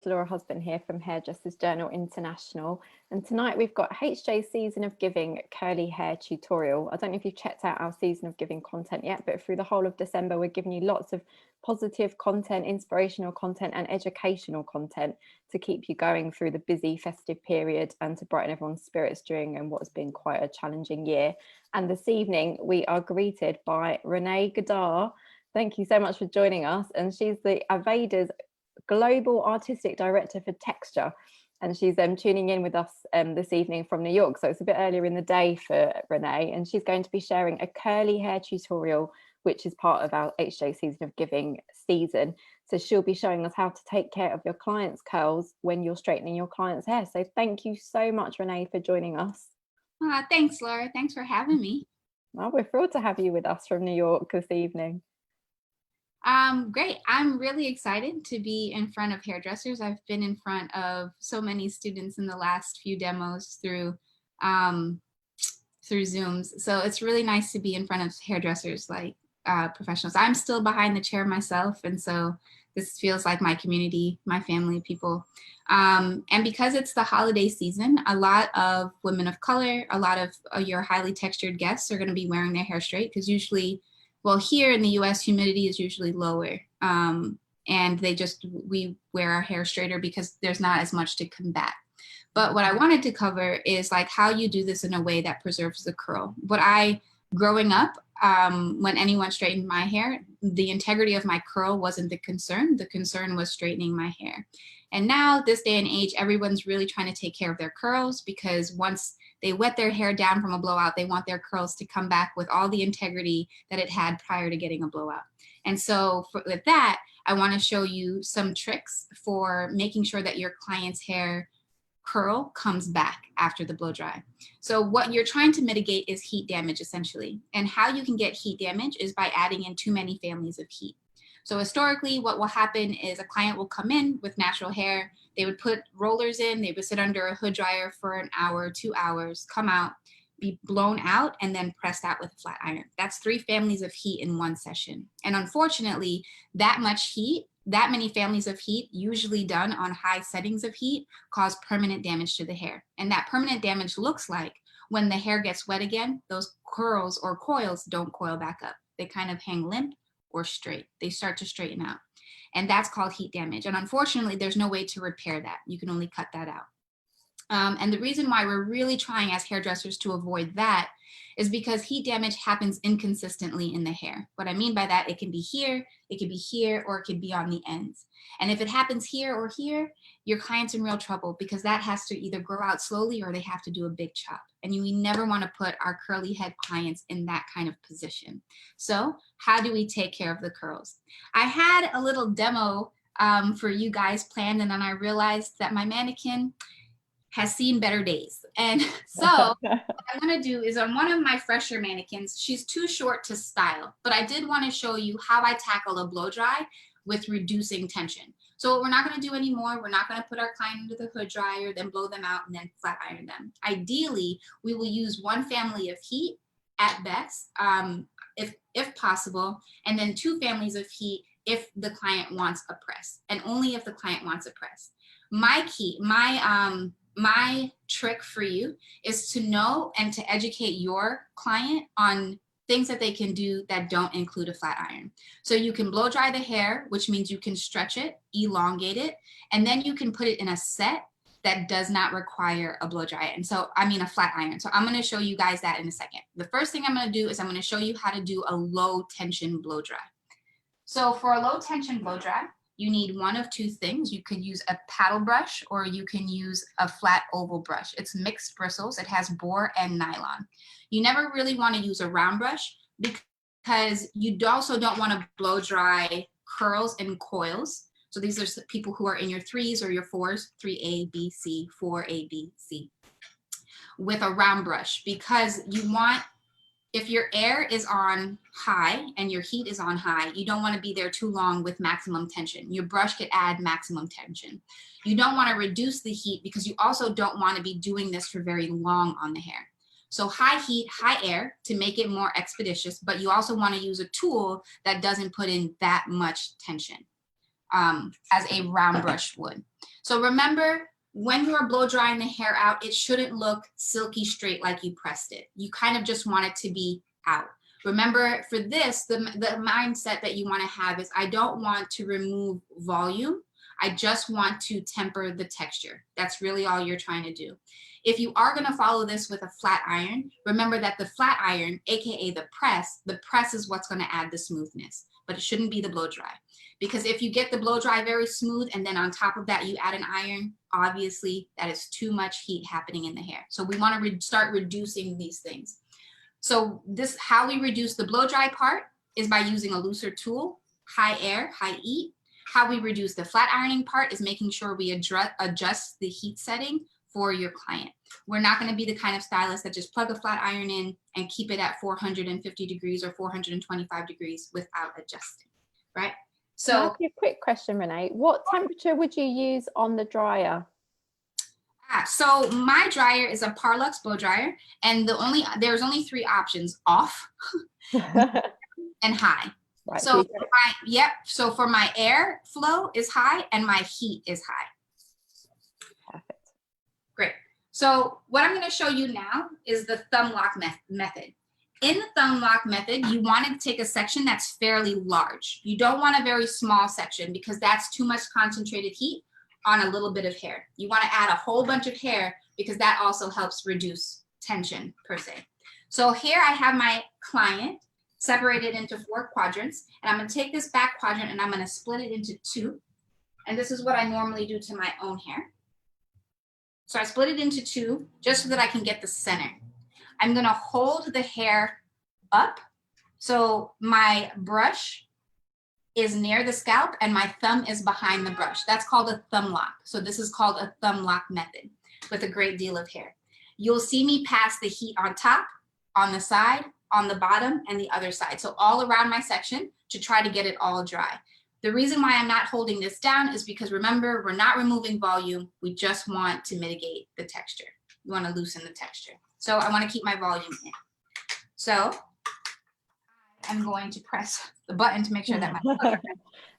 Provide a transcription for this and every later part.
Laura Husband here from Hairdressers Journal International, and tonight we've got HJ's Season of Giving curly hair tutorial. I don't know if you've checked out our Season of Giving content yet, but through the whole of December we're giving you lots of positive content, inspirational content and educational content to keep you going through the busy festive period and to brighten everyone's spirits during what has been quite a challenging year. And this evening we are greeted by Renee Gadar. Thank you so much for joining us, and she's the Aveda's Global Artistic Director for Texture, and she's tuning in with us this evening from New York, so it's a bit earlier in the day for Renee, and she's going to be sharing a curly hair tutorial which is part of our HJ Season of Giving season. So she'll be showing us how to take care of your clients' curls when you're straightening your clients' hair. So thank you so much, Renee, for joining us. Thanks, Laura. Thanks for having me. Well, we're thrilled to have you with us from New York this evening. Great. I'm really excited to be in front of hairdressers. I've been in front of so many students in the last few demos through Zooms. So it's really nice to be in front of hairdressers like professionals. I'm still behind the chair myself, and so this feels like my community, my family, people. And because it's the holiday season, a lot of women of color, a lot of your highly textured guests are going to be wearing their hair straight, because usually, well, here in the US, humidity is usually lower. And we wear our hair straighter because there's not as much to combat. But what I wanted to cover is like how you do this in a way that preserves the curl. Growing up, when anyone straightened my hair, the integrity of my curl wasn't the concern. The concern was straightening my hair. And now, this day and age, everyone's really trying to take care of their curls, because once they wet their hair down from a blowout, they want their curls to come back with all the integrity that it had prior to getting a blowout. And so with that, I want to show you some tricks for making sure that your client's hair curl comes back after the blow dry. So what you're trying to mitigate is heat damage, essentially. And how you can get heat damage is by adding in too many families of heat. So historically, what will happen is a client will come in with natural hair. They would put rollers in, they would sit under a hood dryer for an hour, 2 hours, come out, be blown out, and then pressed out with a flat iron. That's 3 families of heat in one session. And unfortunately, that much heat, that many families of heat, usually done on high settings of heat, cause permanent damage to the hair. And that permanent damage looks like when the hair gets wet again, those curls or coils don't coil back up. They kind of hang limp or straight. They start to straighten out. And that's called heat damage. And unfortunately, there's no way to repair that. You can only cut that out. And the reason why we're really trying as hairdressers to avoid that is because heat damage happens inconsistently in the hair. What I mean by that, it can be here, or it could be on the ends. And if it happens here or here, your client's in real trouble, because that has to either grow out slowly or they have to do a big chop. And we never want to put our curly head clients in that kind of position. So how do we take care of the curls? I had a little demo for you guys planned, and then I realized that my mannequin has seen better days. And so what I want to do is, on one of my fresher mannequins, she's too short to style, but I did want to show you how I tackle a blow dry with reducing tension. So what we're not going to do anymore, we're not going to put our client into the hood dryer, then blow them out and then flat iron them. Ideally, we will use 1 family of heat at best, if possible, and then 2 families of heat if the client wants a press, and only if the client wants a press. My trick for you is to know and to educate your client on things that they can do that don't include a flat iron. So you can blow dry the hair, which means you can stretch it, elongate it, and then you can put it in a set that does not require a blow dry. And so, I mean a flat iron. So I'm going to show you guys that in a second. The first thing I'm going to do is I'm going to show you how to do a low tension blow dry. So for a low tension blow dry, you need one of 2 things. You could use a paddle brush, or you can use a flat oval brush. It's mixed bristles. It has boar and nylon. You never really want to use a round brush, because you also don't want to blow dry curls and coils. So these are people who are in your 3s or your 4s, 3A, B, C, 4A, B, C, with a round brush, because you want, if your air is on high and your heat is on high, you don't want to be there too long with maximum tension. Your brush could add maximum tension. You don't want to reduce the heat, because you also don't want to be doing this for very long on the hair. So high heat, high air to make it more expeditious, but you also want to use a tool that doesn't put in that much tension. as a round brush would. So remember, when you are blow drying the hair out, it shouldn't look silky straight like you pressed it. You kind of just want it to be out. Remember, for this, the mindset that you want to have is, I don't want to remove volume. I just want to temper the texture. That's really all you're trying to do. If you are going to follow this with a flat iron, remember that the flat iron, aka the press is what's going to add the smoothness, but it shouldn't be the blow dry. Because if you get the blow dry very smooth and then on top of that you add an iron, obviously that is too much heat happening in the hair. So we want to start reducing these things. So this, how we reduce the blow dry part is by using a looser tool, high air, high heat. How we reduce the flat ironing part is making sure we adjust the heat setting for your client. We're not going to be the kind of stylist that just plug a flat iron in and keep it at 450 degrees or 425 degrees without adjusting, right? So can I ask you a quick question, Renee? What temperature would you use on the dryer? So my dryer is a Parlux blow dryer, and there's only 3 options: off, and high. Right, so so for my air flow is high and my heat is high. Perfect. Great. So what I'm going to show you now is the thumb lock method. In the thumb lock method, you want to take a section that's fairly large. You don't want a very small section because that's too much concentrated heat on a little bit of hair. You want to add a whole bunch of hair because that also helps reduce tension per se. So here I have my client separated into 4 quadrants, and I'm going to take this back quadrant and I'm going to split it into 2. And this is what I normally do to my own hair. So I split it into 2 just so that I can get the center. I'm going to hold the hair up so my brush is near the scalp and my thumb is behind the brush. That's called a thumb lock. So this is called a thumb lock method with a great deal of hair. You'll see me pass the heat on top, on the side, on the bottom, and the other side. So all around my section to try to get it all dry. The reason why I'm not holding this down is because, remember, we're not removing volume. We just want to mitigate the texture. We want to loosen the texture. So I want to keep my volume in. So I'm going to press the button to make sure that my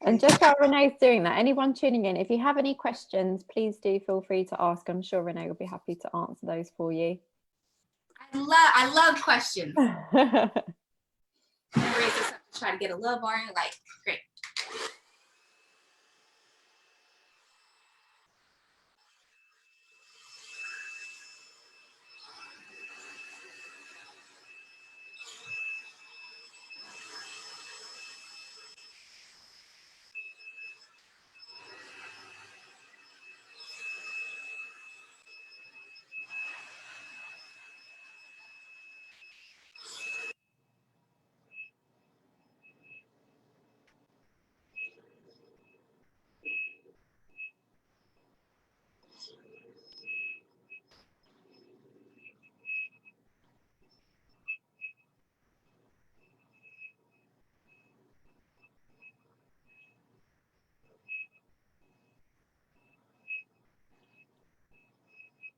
And just while Renee's doing that, anyone tuning in, if you have any questions, please do feel free to ask. I'm sure Renee will be happy to answer those for you. I love questions. Raise this up to try to get a little more like, great.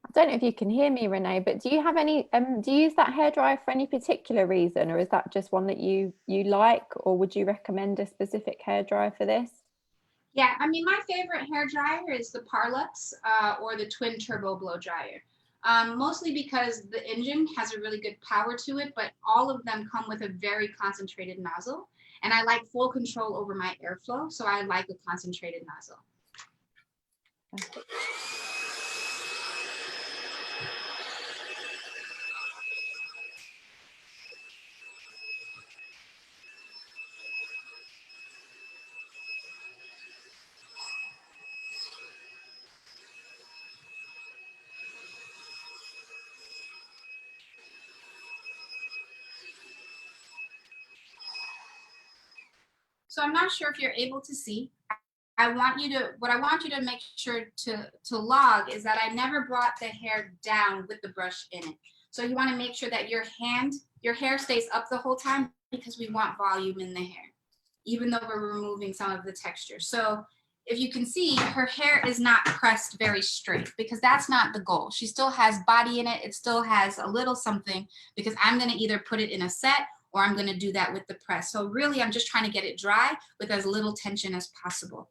I don't know if you can hear me, Renee, but do you have any, do you use that hairdryer for any particular reason, or is that just one that you like, or would you recommend a specific hairdryer for this? Yeah, I mean, my favorite hairdryer is the Parlux or the twin turbo blow dryer. Mostly because the engine has a really good power to it, but all of them come with a very concentrated nozzle. And I like full control over my airflow, so I like a concentrated nozzle. Okay. So I'm not sure if you're able to see. What I want you to make sure to log is that I never brought the hair down with the brush in it. So you want to make sure that your hair stays up the whole time because we want volume in the hair, even though we're removing some of the texture. So if you can see, her hair is not pressed very straight because that's not the goal. She still has body in it. It still has a little something because I'm going to either put it in a set or I'm going to do that with the press. So really, I'm just trying to get it dry with as little tension as possible.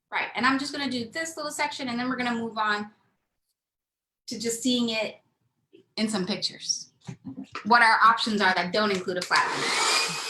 Right, and I'm just gonna do this little section and then we're gonna move on to just seeing it in some pictures. What our options are that don't include a flat iron.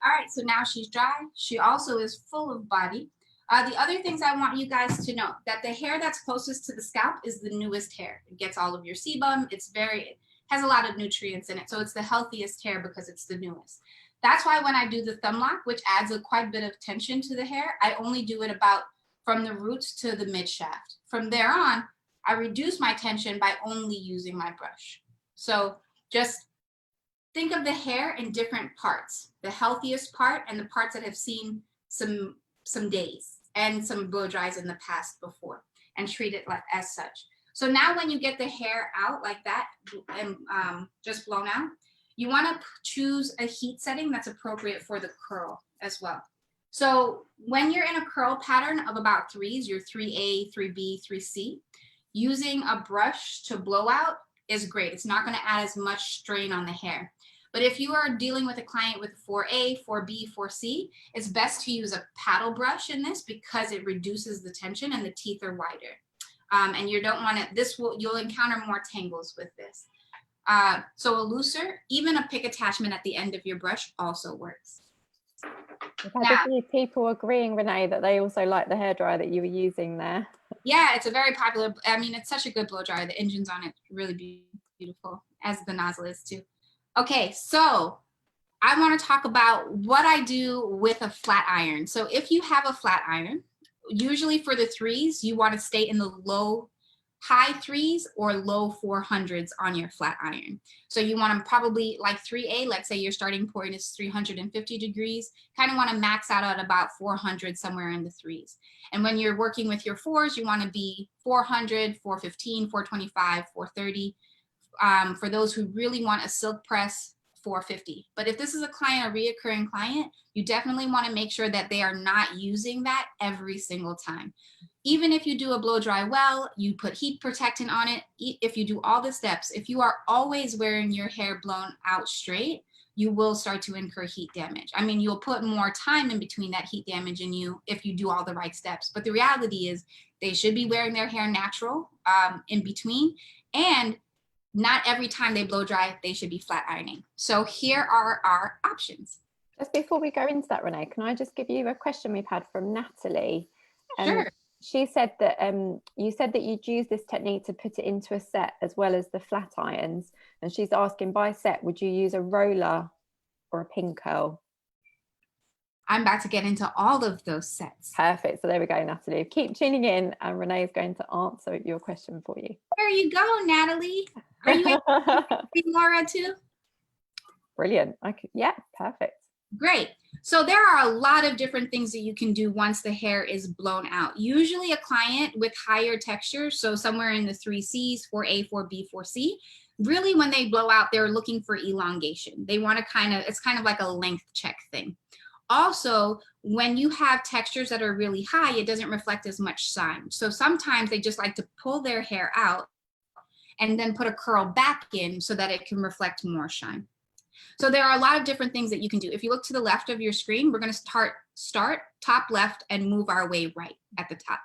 All right, so now she's dry. She also is full of body. The other things I want you guys to know, that the hair that's closest to the scalp is the newest hair. It gets all of your sebum. It has a lot of nutrients in it. So it's the healthiest hair because it's the newest. That's why when I do the thumb lock, which adds quite a bit of tension to the hair, I only do it about from the roots to the mid shaft. From there on, I reduce my tension by only using my brush. So just think of the hair in different parts, the healthiest part and the parts that have seen some days and some blow dries in the past before, and treat it as such. So now when you get the hair out like that and just blown out, you want to choose a heat setting that's appropriate for the curl as well. So when you're in a curl pattern of about threes, your 3A, 3B, 3C, using a brush to blow out is great. It's not going to add as much strain on the hair. But if you are dealing with a client with 4A, 4B, 4C, it's best to use a paddle brush in this because it reduces the tension and the teeth are wider. And you don't want to, you'll encounter more tangles with this. So a looser, even a pick attachment at the end of your brush also works. We've had a few people agreeing, Renee, that they also like the hairdryer that you were using there. Yeah, it's a very popular, I mean, it's such a good blow dryer. The engine's on it really beautiful, as the nozzle is too. Okay, so I want to talk about what I do with a flat iron. So if you have a flat iron, usually for the threes, you want to stay in the high threes or low 400s on your flat iron. So you want to probably like 3A, let's say your starting point is 350 degrees, kind of want to max out at about 400 somewhere in the threes. And when you're working with your fours, you want to be 400, 415, 425, 430. For those who really want a silk press, 450. But if this is a client, a reoccurring client, you definitely want to make sure that they are not using that every single time. Even if you do a blow dry well, you put heat protectant on it. If you do all the steps, if you are always wearing your hair blown out straight, you will start to incur heat damage. I mean, you'll put more time in between that heat damage in you if you do all the right steps. But the reality is they should be wearing their hair natural in between, and not every time they blow dry, they should be flat ironing. So here are our options. Just before we go into that, Renee, can I just give you a question we've had from Natalie? Sure. She said that you said that you'd use this technique to put it into a set as well as the flat irons. And she's asking, by set, would you use a roller or a pin curl? I'm about to get into all of those sets. Perfect. So there we go, Natalie. Keep tuning in and Renee is going to answer your question for you. There you go, Natalie. Are you able to see Laura too? Brilliant. Yeah, perfect. Great. So there are a lot of different things that you can do once the hair is blown out. Usually a client with higher texture, so somewhere in the 3Cs, 4A, 4B, 4C, really when they blow out, they're looking for elongation. They want to it's kind of like a length check thing. Also, when you have textures that are really high, it doesn't reflect as much shine. So sometimes they just like to pull their hair out and then put a curl back in so that it can reflect more shine. So there are a lot of different things that you can do. If you look to the left of your screen, we're going to start top left and move our way right at the top.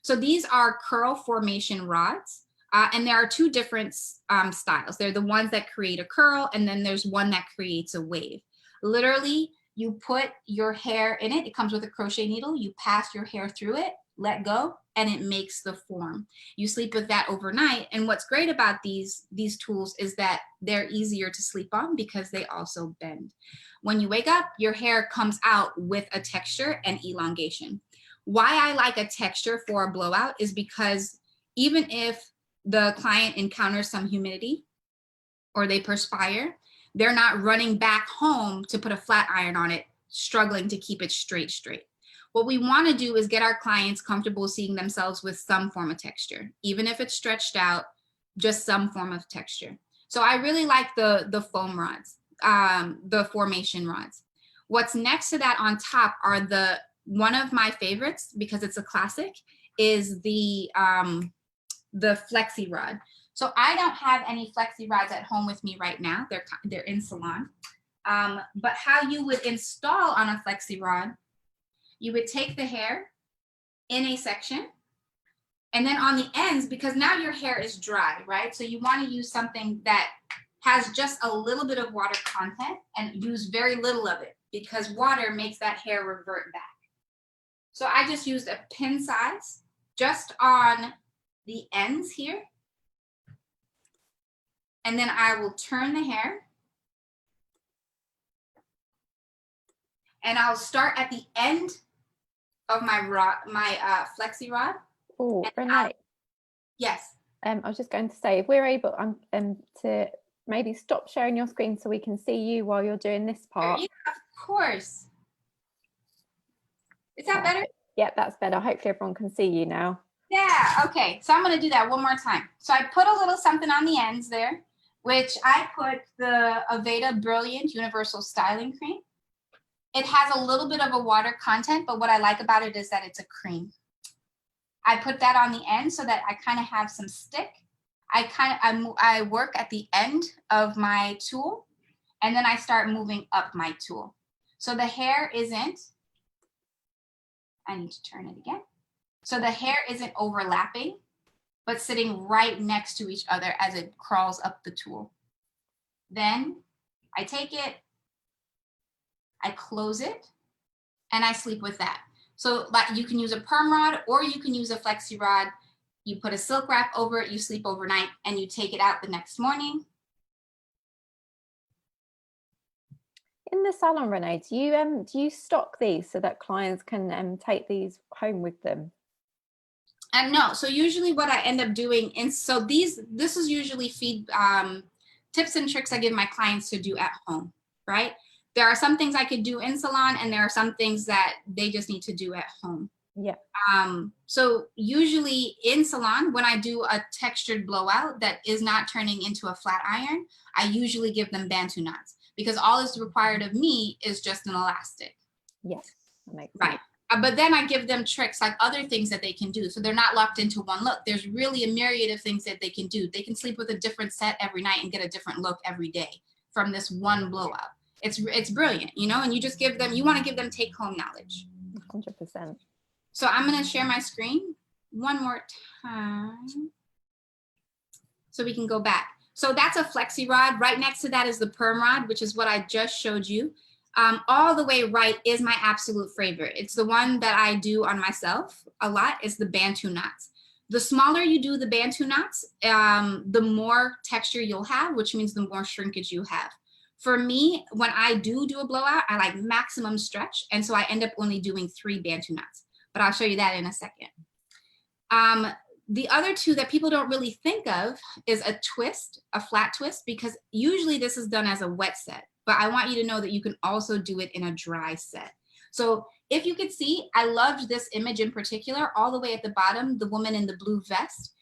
So these are curl formation rods. And there are two different styles. They're the ones that create a curl, and then there's one that creates a wave. Literally, you put your hair in it. It comes with a crochet needle. You pass your hair through it, let go, and it makes the form. You sleep with that overnight. And what's great about these tools is that they're easier to sleep on because they also bend. When you wake up, your hair comes out with a texture and elongation. Why I like a texture for a blowout is because even if the client encounters some humidity or they perspire, they're not running back home to put a flat iron on it, struggling to keep it straight. What we want to do is get our clients comfortable seeing themselves with some form of texture, even if it's stretched out, just some form of texture. So I really like the foam rods, the formation rods. What's next to that on top are one of my favorites, because it's a classic, is the flexi rod. So I don't have any flexi rods at home with me right now. They're in salon. But how you would install on a flexi rod, you would take the hair in a section, and then on the ends, because now your hair is dry, right? So you want to use something that has just a little bit of water content and use very little of it, because water makes that hair revert back. So I just used a pin size just on the ends here. And then I will turn the hair. And I'll start at the end of my rod, flexi rod. Oh, Renee. Yes. I was just going to say, if we're able to maybe stop sharing your screen so we can see you while you're doing this part. Yeah, of course. Is that better? Yeah, that's better. Hopefully everyone can see you now. Yeah, okay. So I'm going to do that one more time. So I put a little something on the ends there, which I put the Aveda Brilliant Universal Styling Cream. It has a little bit of a water content, but what I like about it is that it's a cream. I put that on the end so that I kind of have some stick. I work at the end of my tool, and then I start moving up my tool. So the hair isn't, I need to turn it again. So the hair isn't overlapping, but sitting right next to each other as it crawls up the tool. Then I take it, I close it, and I sleep with that. So like, you can use a perm rod or you can use a flexi rod. You put a silk wrap over it, you sleep overnight, and you take it out the next morning. In the salon, Renee, do you stock these so that clients can take these home with them? No, so usually what I end up doing, and so this is usually tips and tricks I give my clients to do at home, right? There are some things I could do in salon, and there are some things that they just need to do at home. Yeah. So usually in salon, when I do a textured blowout that is not turning into a flat iron, I usually give them Bantu knots, because all is required of me is just an elastic. Yes, that makes right. sense. But then I give them tricks, like other things that they can do. So they're not locked into one look. There's really a myriad of things that they can do. They can sleep with a different set every night and get a different look every day from this one blowout. It's brilliant, you know, and you just you want to give them take home knowledge. 100%. So I'm going to share my screen one more time so we can go back. So that's a flexi rod. Right next to that is the perm rod, which is what I just showed you. All the way right is my absolute favorite. It's the one that I do on myself a lot, is the Bantu knots. The smaller you do the Bantu knots, the more texture you'll have, which means the more shrinkage you have. For me, when I do a blowout, I like maximum stretch. And so I end up only doing 3 Bantu knots, but I'll show you that in a second. The other two that people don't really think of is a twist, a flat twist, because usually this is done as a wet set, but I want you to know that you can also do it in a dry set. So if you could see, I loved this image in particular, all the way at the bottom, the woman in the blue vest.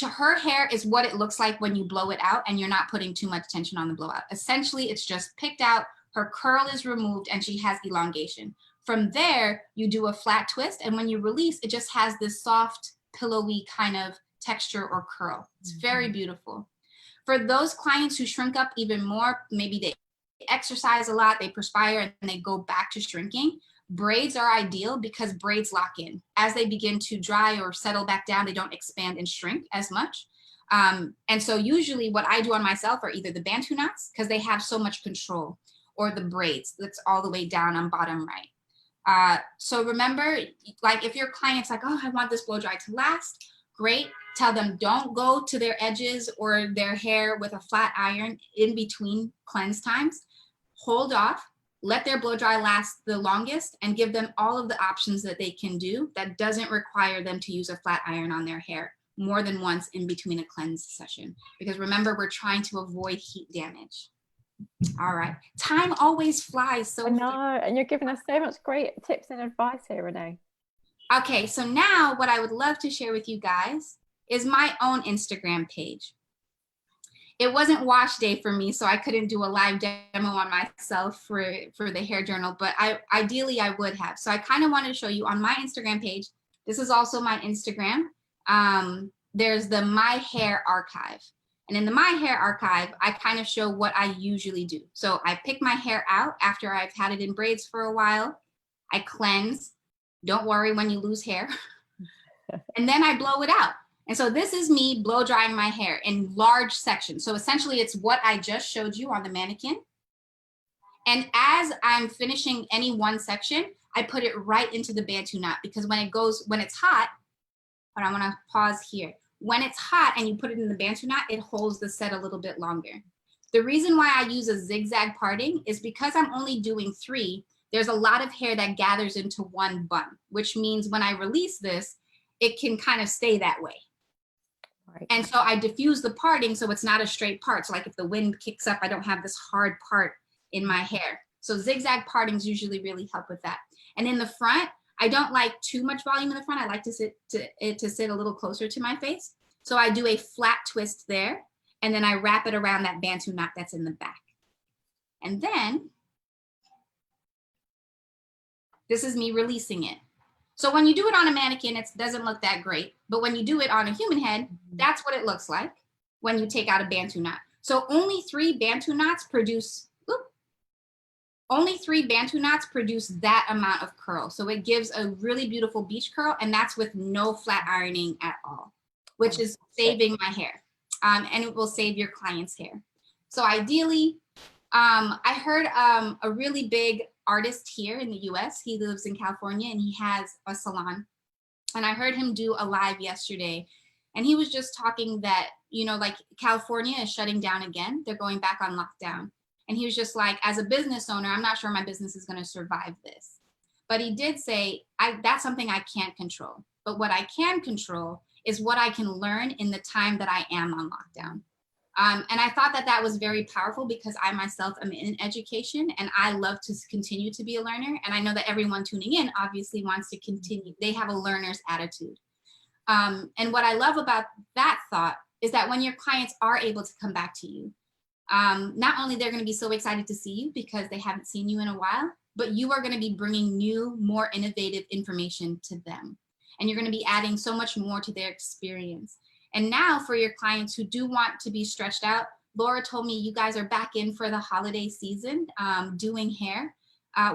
Her hair is what it looks like when you blow it out and you're not putting too much tension on the blowout. Essentially, it's just picked out, her curl is removed, and she has elongation. From there, you do a flat twist, and when you release, it just has this soft, pillowy kind of texture or curl. It's very beautiful. For those clients who shrink up even more, maybe they exercise a lot, they perspire, and they go back to shrinking, braids are ideal because braids lock in. As they begin to dry or settle back down, they don't expand and shrink as much. And so usually what I do on myself are either the Bantu knots, because they have so much control, or the braids that's all the way down on bottom right. So remember, like if your client's like, oh, I want this blow dry to last, great. Tell them don't go to their edges or their hair with a flat iron in between cleanse times. Hold off, let their blow dry last the longest, and give them all of the options that they can do that doesn't require them to use a flat iron on their hair more than once in between a cleanse session. Because remember, we're trying to avoid heat damage. All right, time always flies so I know, and you're giving us so much great tips and advice here, Renee. Okay, so now what I would love to share with you guys is my own Instagram page. It wasn't wash day for me, so I couldn't do a live demo on myself for the hair journal, but ideally I would have. So I kind of wanted to show you on my Instagram page. This is also my Instagram. There's the My Hair Archive. And in the My Hair Archive, I kind of show what I usually do. So I pick my hair out after I've had it in braids for a while. I cleanse. Don't worry when you lose hair. And then I blow it out. And so this is me blow drying my hair in large sections. So essentially it's what I just showed you on the mannequin. And as I'm finishing any one section, I put it right into the Bantu knot, because when it's hot, but I want to pause here. When it's hot and you put it in the Bantu knot, it holds the set a little bit longer. The reason why I use a zigzag parting is because I'm only doing 3. There's a lot of hair that gathers into one bun, which means when I release this, it can kind of stay that way. Right. And so I diffuse the parting so it's not a straight part. So like if the wind kicks up, I don't have this hard part in my hair. So zigzag partings usually really help with that. And in the front, I don't like too much volume in the front. I like to sit a little closer to my face. So I do a flat twist there, and then I wrap it around that Bantu knot that's in the back. And then this is me releasing it. So when you do it on a mannequin, it doesn't look that great. But when you do it on a human head, that's what it looks like when you take out a Bantu knot. So only 3 Bantu knots produce, that amount of curl. So it gives a really beautiful beach curl, and that's with no flat ironing at all, which is saving my hair. And it will save your client's hair. So ideally, I heard a really big artist here in the US. He lives in California and he has a salon. And I heard him do a live yesterday. And he was just talking that, like California is shutting down again. They're going back on lockdown. And he was just like, as a business owner, I'm not sure my business is going to survive this. But he did say, that's something I can't control. But what I can control is what I can learn in the time that I am on lockdown. And I thought that was very powerful, because I myself am in education and I love to continue to be a learner. And I know that everyone tuning in obviously wants to continue. They have a learner's attitude. And what I love about that thought is that when your clients are able to come back to you, not only they're going to be so excited to see you because they haven't seen you in a while, but you are going to be bringing new, more innovative information to them. And you're going to be adding so much more to their experience. And now for your clients who do want to be stretched out, Laura told me you guys are back in for the holiday season doing hair,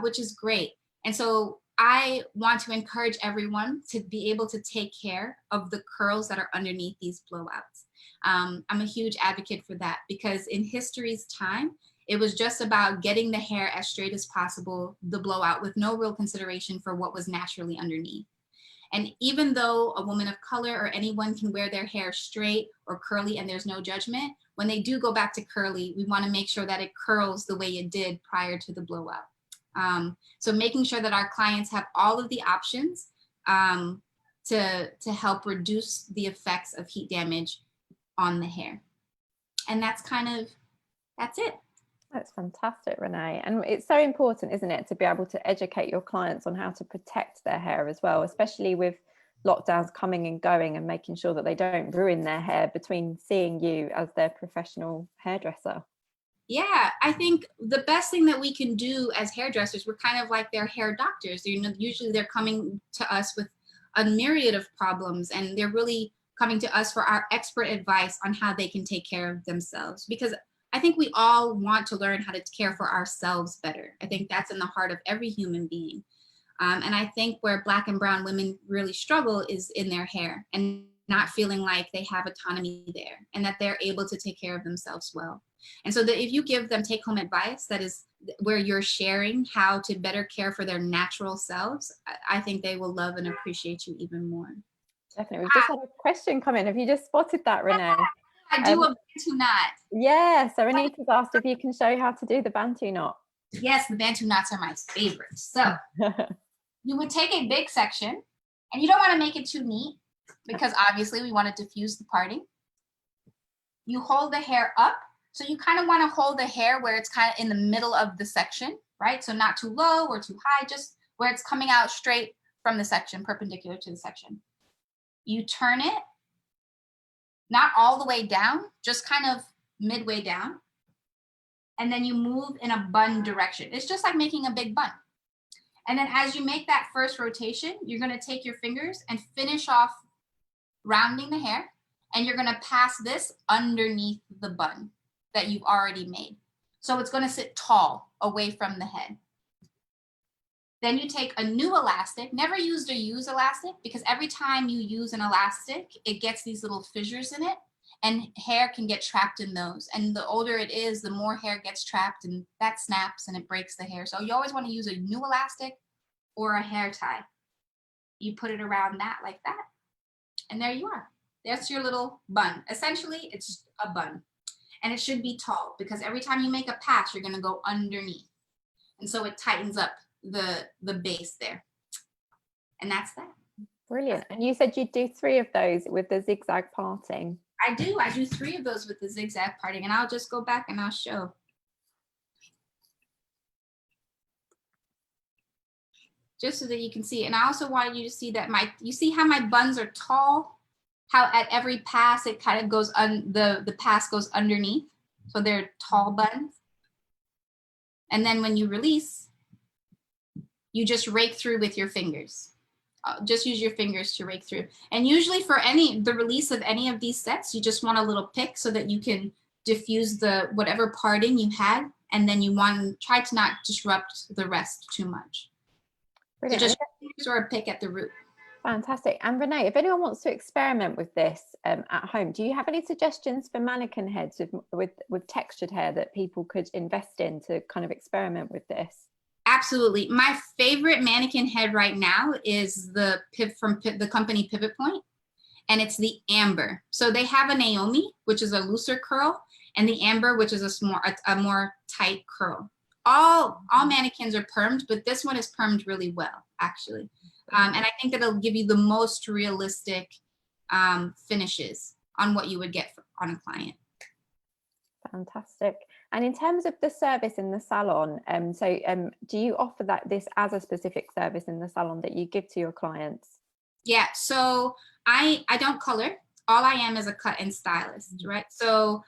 which is great. And so I want to encourage everyone to be able to take care of the curls that are underneath these blowouts. I'm a huge advocate for that, because in history's time, it was just about getting the hair as straight as possible, the blowout, with no real consideration for what was naturally underneath. And even though a woman of color or anyone can wear their hair straight or curly and there's no judgment, when they do go back to curly, we want to make sure that it curls the way it did prior to the blowout. So making sure that our clients have all of the options to help reduce the effects of heat damage on the hair. And that's it. That's fantastic, Renee. And it's so important, isn't it, to be able to educate your clients on how to protect their hair as well, especially with lockdowns coming and going, and making sure that they don't ruin their hair between seeing you as their professional hairdresser. Yeah, I think the best thing that we can do as hairdressers, we're kind of like their hair doctors. Usually they're coming to us with a myriad of problems, and they're really coming to us for our expert advice on how they can take care of themselves. Because I think we all want to learn how to care for ourselves better. I think that's in the heart of every human being. And I think where Black and brown women really struggle is in their hair. And not feeling like they have autonomy there and that they're able to take care of themselves well. And so that if you give them take home advice that is where you're sharing how to better care for their natural selves, I think they will love and appreciate you even more. Definitely. We've just had a question come in. Have you just spotted that, Renee? I do a Bantu knot. Yeah, so Anita's asked if you can show how to do the Bantu knot. Yes, the Bantu knots are my favorite. So you would take a big section, and you don't want to make it too neat because obviously we want to diffuse the parting. You hold the hair up. So you kind of want to hold the hair where it's kind of in the middle of the section, right? So not too low or too high, just where it's coming out straight from the section, perpendicular to the section. You turn it, not all the way down, just kind of midway down. And then you move in a bun direction. It's just like making a big bun. And then as you make that first rotation, you're going to take your fingers and finish off rounding the hair. And you're going to pass this underneath the bun that you've already made. So it's going to sit tall away from the head. Then you take a new elastic. Never use a used elastic because every time you use an elastic, it gets these little fissures in it and hair can get trapped in those. And the older it is, the more hair gets trapped and that snaps and it breaks the hair. So you always want to use a new elastic or a hair tie. You put it around that like that. And there you are. That's your little bun. Essentially, it's a bun. And it should be tall because every time you make a pass, you're going to go underneath. And so it tightens up the base there. And that's that. Brilliant. And you said you'd do 3 of those with the zigzag parting. I do 3 of those with the zigzag parting. And I'll just go back and I'll show. Just so that you can see. And I also wanted you to see that you see how my buns are tall? How at every pass it kind of goes the pass goes underneath, so they're tall buns. And then when you release, you just rake through with your fingers. Just use your fingers to rake through. And usually for the release of any of these sets, you just want a little pick so that you can diffuse the whatever parting you had, and then you want to try to not disrupt the rest too much. Brilliant. So just fingers or a pick at the root. Fantastic. And Renee, if anyone wants to experiment with this at home, do you have any suggestions for mannequin heads with textured hair that people could invest in to kind of experiment with this? Absolutely. My favorite mannequin head right now is from the company Pivot Point, and it's the amber. So they have a Naomi, which is a looser curl, and the amber, which is a more tight curl. All mannequins are permed, but this one is permed really well, actually. And I think that it'll give you the most realistic finishes on what you would get on a client. Fantastic. And in terms of the service in the salon, do you offer this as a specific service in the salon that you give to your clients? Yeah, so I don't color. All I am is a cut and stylist, right? So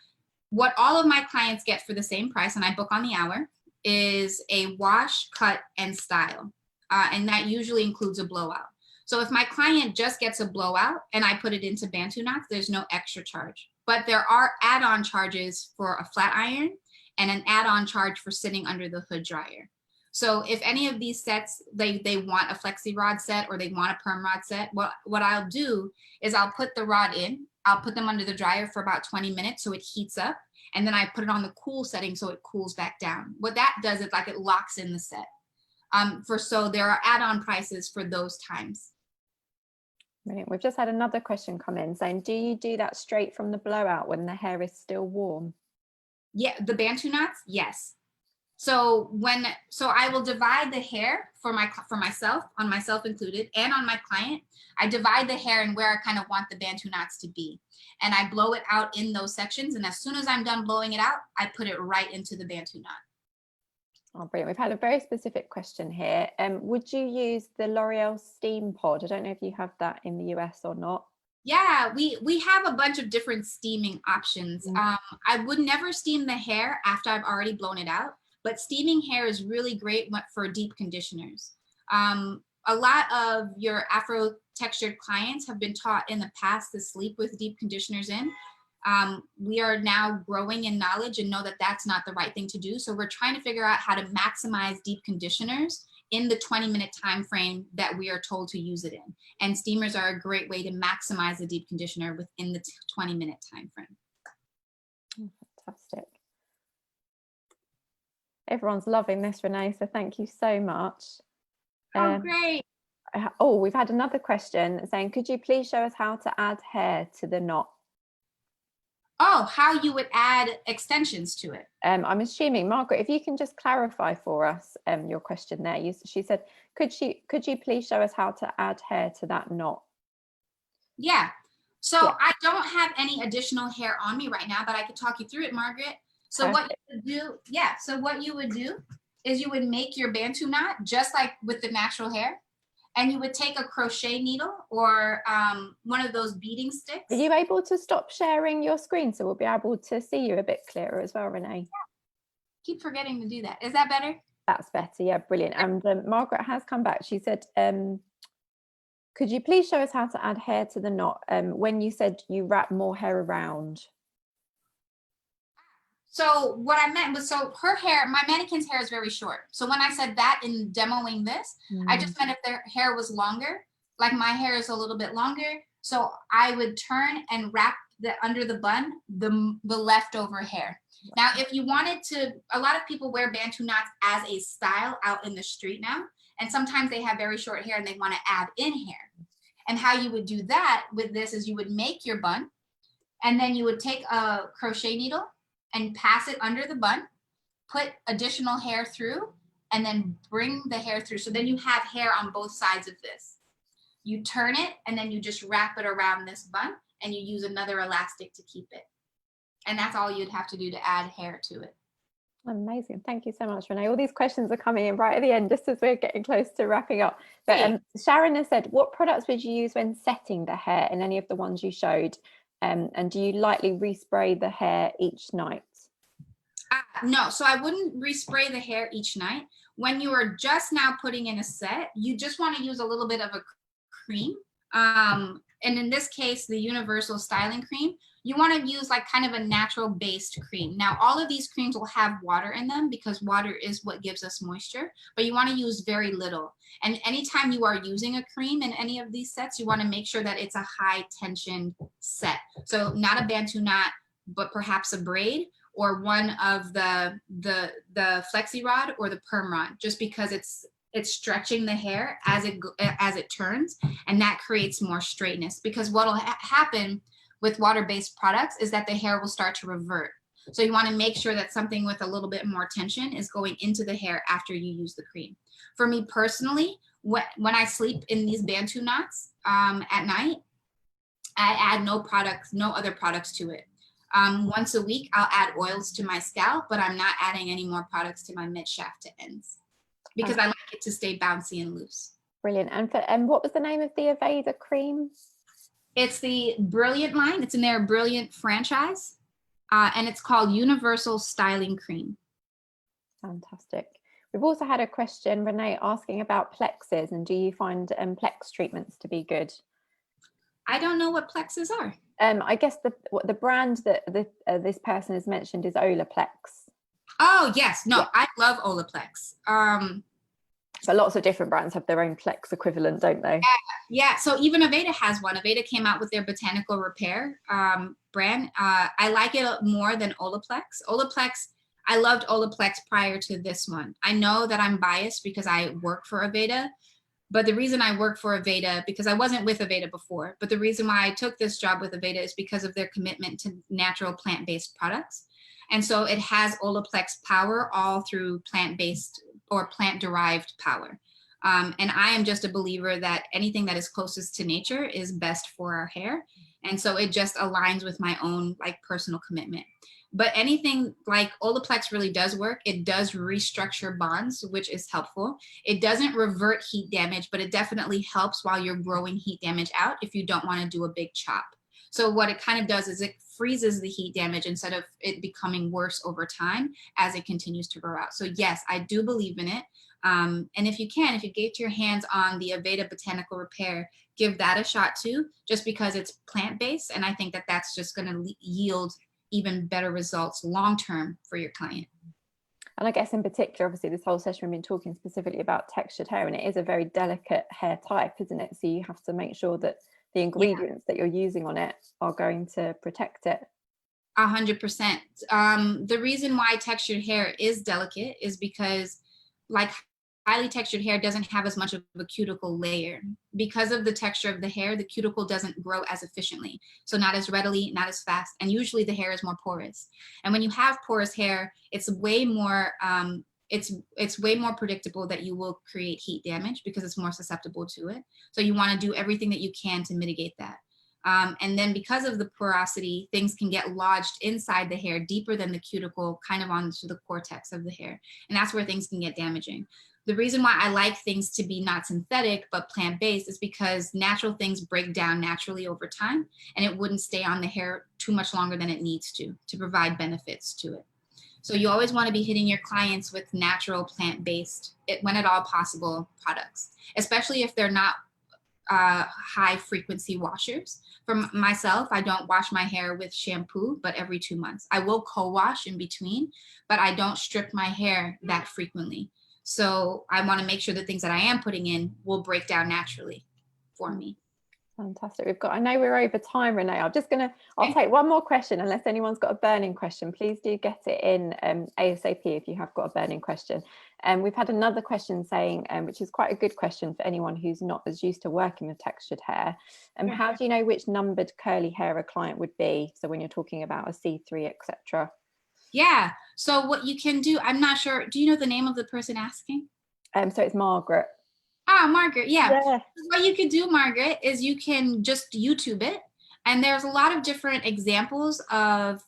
what all of my clients get for the same price, and I book on the hour, is a wash, cut, and style. And that usually includes a blowout. So if my client just gets a blowout and I put it into Bantu knots, there's no extra charge. But there are add-on charges for a flat iron and an add-on charge for sitting under the hood dryer. So if any of these sets, they want a flexi rod set or they want a perm rod set, what I'll do is I'll put the rod in, I'll put them under the dryer for about 20 minutes so it heats up, and then I put it on the cool setting so it cools back down. What that does is it locks in the set. So there are add-on prices for those times. Brilliant. We've just had another question come in saying, do you do that straight from the blowout when the hair is still warm? Yeah, the Bantu knots, yes. So I will divide the hair for myself, on myself included, and on my client. I divide the hair and where I kind of want the Bantu knots to be. And I blow it out in those sections. And as soon as I'm done blowing it out, I put it right into the Bantu knot. Oh, brilliant. We've had a very specific question here. Would you use the L'Oreal Steam Pod? I don't know if you have that in the US or not. Yeah, we have a bunch of different steaming options. I would never steam the hair after I've already blown it out, but steaming hair is really great for deep conditioners. A lot of your Afro textured clients have been taught in the past to sleep with deep conditioners in. We are now growing in knowledge and know that that's not the right thing to do. So we're trying to figure out how to maximize deep conditioners in the 20-minute time frame that we are told to use it in. And steamers are a great way to maximize the deep conditioner within the 20-minute time frame. Oh, fantastic. Everyone's loving this, Renee, so thank you so much. Oh, great. Oh, we've had another question saying, could you please show us how to add hair to the knot? Oh, how you would add extensions to it. I'm assuming, Margaret, if you can just clarify for us your question there. She said, could you please show us how to add hair to that knot? Yeah. So Yeah. I don't have any additional hair on me right now, but I could talk you through it, Margaret. So what you would do, so what you would do is you would make your Bantu knot just like with the natural hair, and you would take a crochet needle or one of those beading sticks. Are you able to stop sharing your screen so we'll be able to see you a bit clearer as well, Renee? Yeah. Keep forgetting to do that. Is that better? That's better, yeah, brilliant. And Margaret has come back. She said, could you please show us how to add hair to the knot when you said you wrap more hair around? So what I meant was, so her hair, my mannequin's hair is very short. So when I said that in demoing this, I just meant if their hair was longer, like my hair is a little bit longer. So I would turn and wrap under the bun, the leftover hair. Now, if you wanted to, a lot of people wear Bantu knots as a style out in the street now. And sometimes they have very short hair and they want to add in hair. And how you would do that with this is you would make your bun, and then you would take a crochet needle and pass it under the bun, put additional hair through, and then bring the hair through. So then you have hair on both sides of this. You turn it, and then you just wrap it around this bun, and you use another elastic to keep it. And that's all you'd have to do to add hair to it. Amazing. Thank you so much, Renee. All these questions are coming in right at the end, just as we're getting close to wrapping up. But Sharon has said, what products would you use when setting the hair in any of the ones you showed? And do you lightly respray the hair each night? No, so I wouldn't respray the hair each night. When you are just now putting in a set, you just want to use a little bit of a cream. And in this case, the universal styling cream, you want to use like kind of a natural based cream. Now, all of these creams will have water in them because water is what gives us moisture, but you want to use very little. And anytime you are using a cream in any of these sets, you want to make sure that it's a high tension set. So not a Bantu knot, but perhaps a braid or one of the flexi rod or the perm rod, just because it's stretching the hair as it turns, and that creates more straightness. Because what will happen with water-based products is that the hair will start to revert. So you want to make sure that something with a little bit more tension is going into the hair after you use the cream. For me personally, when I sleep in these Bantu knots at night, I add no other products to it. Once a week, I'll add oils to my scalp, but I'm not adding any more products to my mid shaft to ends because I like it to stay bouncy and loose. Brilliant. And what was the name of the Aveda cream? It's the Brilliant line. It's in their Brilliant franchise, and it's called Universal Styling Cream. Fantastic. We've also had a question, Renee, asking about Plexus, and do you find Plex treatments to be good? I don't know what Plexus are. I guess the brand that this person has mentioned is Olaplex. Oh yes, no, yeah. I love Olaplex. But lots of different brands have their own Plex equivalent, don't they? Yeah. So even Aveda has one. Aveda came out with their Botanical Repair brand. I like it more than Olaplex. I loved Olaplex prior to this one. I know that I'm biased because I work for Aveda, but the reason I work for Aveda, because I wasn't with Aveda before, but the reason why I took this job with Aveda is because of their commitment to natural plant-based products. And so it has Olaplex power all through plant-based or plant-derived power. And I am just a believer that anything that is closest to nature is best for our hair. And so it just aligns with my own like personal commitment. But anything like Olaplex really does work. It does restructure bonds, which is helpful. It doesn't revert heat damage, but it definitely helps while you're growing heat damage out if you don't want to do a big chop. So what it kind of does is it freezes the heat damage instead of it becoming worse over time as it continues to grow out. So yes, I do believe in it. And if you get your hands on the Aveda Botanical Repair, give that a shot too, just because it's plant-based. And I think that that's just going to yield even better results long-term for your client. And I guess in particular, obviously this whole session we've been talking specifically about textured hair, and it is a very delicate hair type, isn't it? So you have to make sure that the ingredients that you're using on it are going to protect it. 100%. The reason why textured hair is delicate is because, like, highly textured hair doesn't have as much of a cuticle layer. Because of the texture of the hair, the cuticle doesn't grow as efficiently. So not as readily, not as fast. And usually the hair is more porous. And when you have porous hair, it's way more it's way more predictable that you will create heat damage because it's more susceptible to it. So you want to do everything that you can to mitigate that. And then because of the porosity, things can get lodged inside the hair deeper than the cuticle, kind of onto the cortex of the hair. And that's where things can get damaging. The reason why I like things to be not synthetic, but plant-based is because natural things break down naturally over time, and it wouldn't stay on the hair too much longer than it needs to provide benefits to it. So you always want to be hitting your clients with natural plant-based, when at all possible, products, especially if they're not high frequency washers. For myself, I don't wash my hair with shampoo, but every 2 months. I will co-wash in between, but I don't strip my hair that frequently. So I want to make sure the things that I am putting in will break down naturally for me. Fantastic. I know we're over time, Renee. I'll take one more question, unless anyone's got a burning question. Please do get it in ASAP if you have got a burning question. And we've had another question saying, which is quite a good question for anyone who's not as used to working with textured hair. How do you know which numbered curly hair a client would be? So when you're talking about a C3, etc. Yeah. So what you can do, I'm not sure. Do you know the name of the person asking? So it's Margaret. Ah, Margaret. Yeah. Yeah. What you could do, Margaret, is you can just YouTube it. And there's a lot of different examples of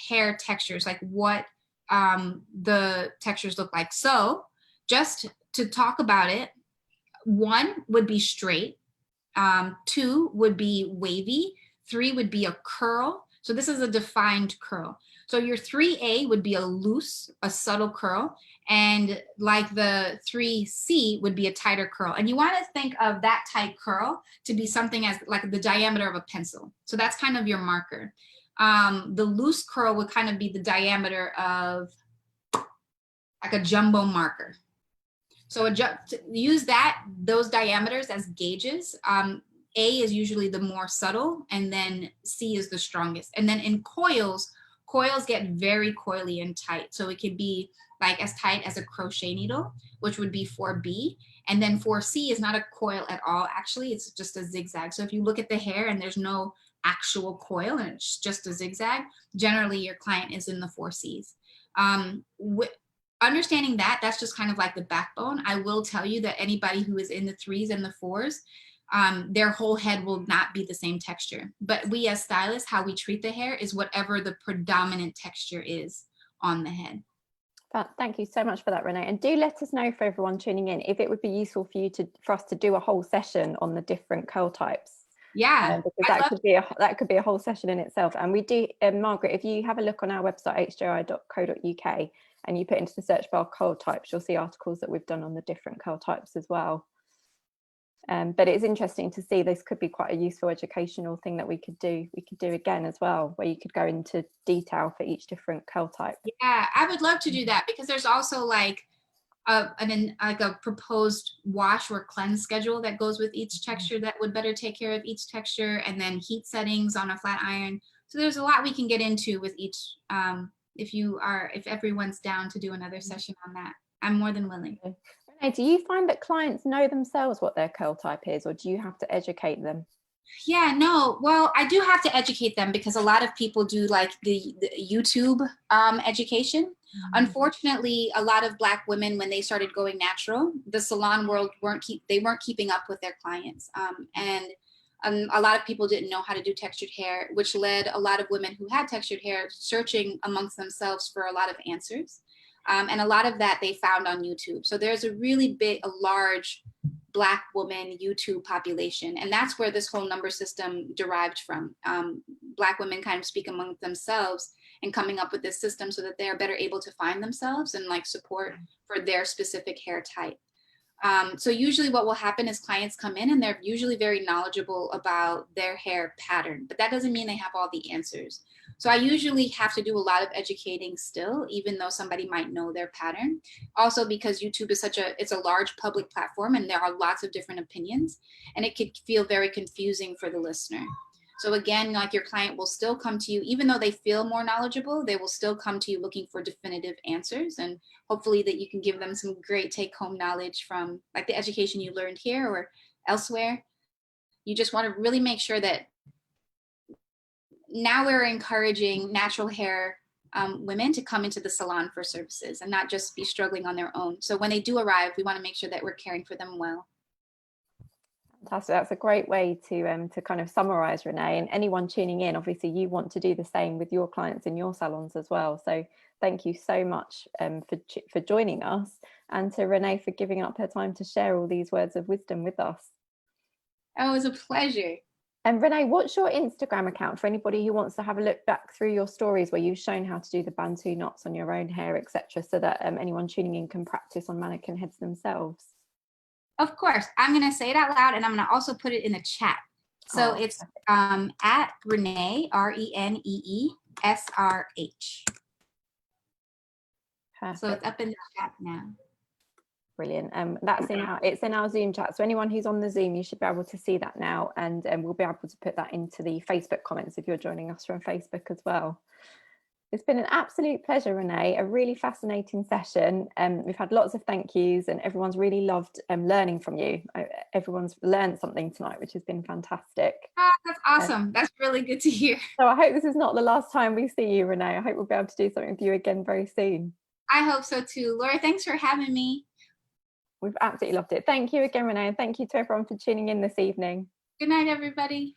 hair textures, like what the textures look like. So just to talk about it, 1 would be straight, 2 would be wavy, 3 would be a curl. So this is a defined curl. So your 3A would be a loose, a subtle curl, and like the 3C would be a tighter curl. And you want to think of that tight curl to be something as like the diameter of a pencil. So that's kind of your marker. The loose curl would kind of be the diameter of like a jumbo marker. So use those diameters as gauges. A is usually the more subtle, and then C is the strongest. And then in coils get very coily and tight. So it could be like as tight as a crochet needle, which would be 4B. And then 4C is not a coil at all. Actually, it's just a zigzag. So if you look at the hair and there's no actual coil and it's just a zigzag, generally your client is in the 4Cs. Understanding that's just kind of like the backbone. I will tell you that anybody who is in the 3s and the 4s, their whole head will not be the same texture. But we as stylists, how we treat the hair is whatever the predominant texture is on the head. Thank you so much for that, Renee. And do let us know, for everyone tuning in, if it would be useful for us to do a whole session on the different curl types. Yeah, because that could be a whole session in itself. And we do, Margaret, if you have a look on our website, hji.co.uk, and you put into the search bar curl types, you'll see articles that we've done on the different curl types as well. But it's interesting to see, this could be quite a useful educational thing that we could do again as well, where you could go into detail for each different curl type. Yeah, I would love to do that, because there's also like a proposed wash or cleanse schedule that goes with each texture that would better take care of each texture, and then heat settings on a flat iron. So there's a lot we can get into with each. If everyone's down to do another session on that, I'm more than willing. Renee, do you find that clients know themselves what their curl type is, or do you have to educate them? Yeah, no, well, I do have to educate them, because a lot of people do like the YouTube education. Mm-hmm. Unfortunately, a lot of Black women, when they started going natural, the salon world weren't keeping up with their clients. And a lot of people didn't know how to do textured hair, which led a lot of women who had textured hair searching amongst themselves for a lot of answers. And a lot of that they found on YouTube. So there's a really large Black woman YouTube population. And that's where this whole number system derived from. Black women kind of speak among themselves and coming up with this system so that they are better able to find themselves and like support for their specific hair type. So usually what will happen is clients come in and they're usually very knowledgeable about their hair pattern, but that doesn't mean they have all the answers. So I usually have to do a lot of educating still, even though somebody might know their pattern. Also because YouTube is it's a large public platform and there are lots of different opinions, and it could feel very confusing for the listener. So again, like your client will still come to you, even though they feel more knowledgeable, they will still come to you looking for definitive answers, and hopefully that you can give them some great take home knowledge from like the education you learned here or elsewhere. You just want to really make sure that now we're encouraging natural hair women to come into the salon for services and not just be struggling on their own. So when they do arrive, we want to make sure that we're caring for them well. Fantastic. That's a great way to kind of summarize, Renee, and anyone tuning in, obviously you want to do the same with your clients in your salons as well. So thank you so much for joining us, and to Renee for giving up her time to share all these words of wisdom with us. Oh, it was a pleasure. And Renee, what's your Instagram account for anybody who wants to have a look back through your stories where you've shown how to do the Bantu knots on your own hair, etc., so that anyone tuning in can practice on mannequin heads themselves? Of course, I'm going to say it out loud, and I'm going to also put it in the chat. So it's at Renee, ReneeSRH. Perfect. So it's up in the chat now. Brilliant. It's in our Zoom chat. So anyone who's on the Zoom, you should be able to see that now, and we'll be able to put that into the Facebook comments if you're joining us from Facebook as well. It's been an absolute pleasure, Renee, a really fascinating session. We've had lots of thank yous, and everyone's really loved learning from you. Everyone's learned something tonight, which has been fantastic. Oh, that's awesome. That's really good to hear. So I hope this is not the last time we see you, Renee. I hope we'll be able to do something with you again very soon. I hope so too. Laura, thanks for having me. We've absolutely loved it. Thank you again, Renee, and thank you to everyone for tuning in this evening. Good night, everybody.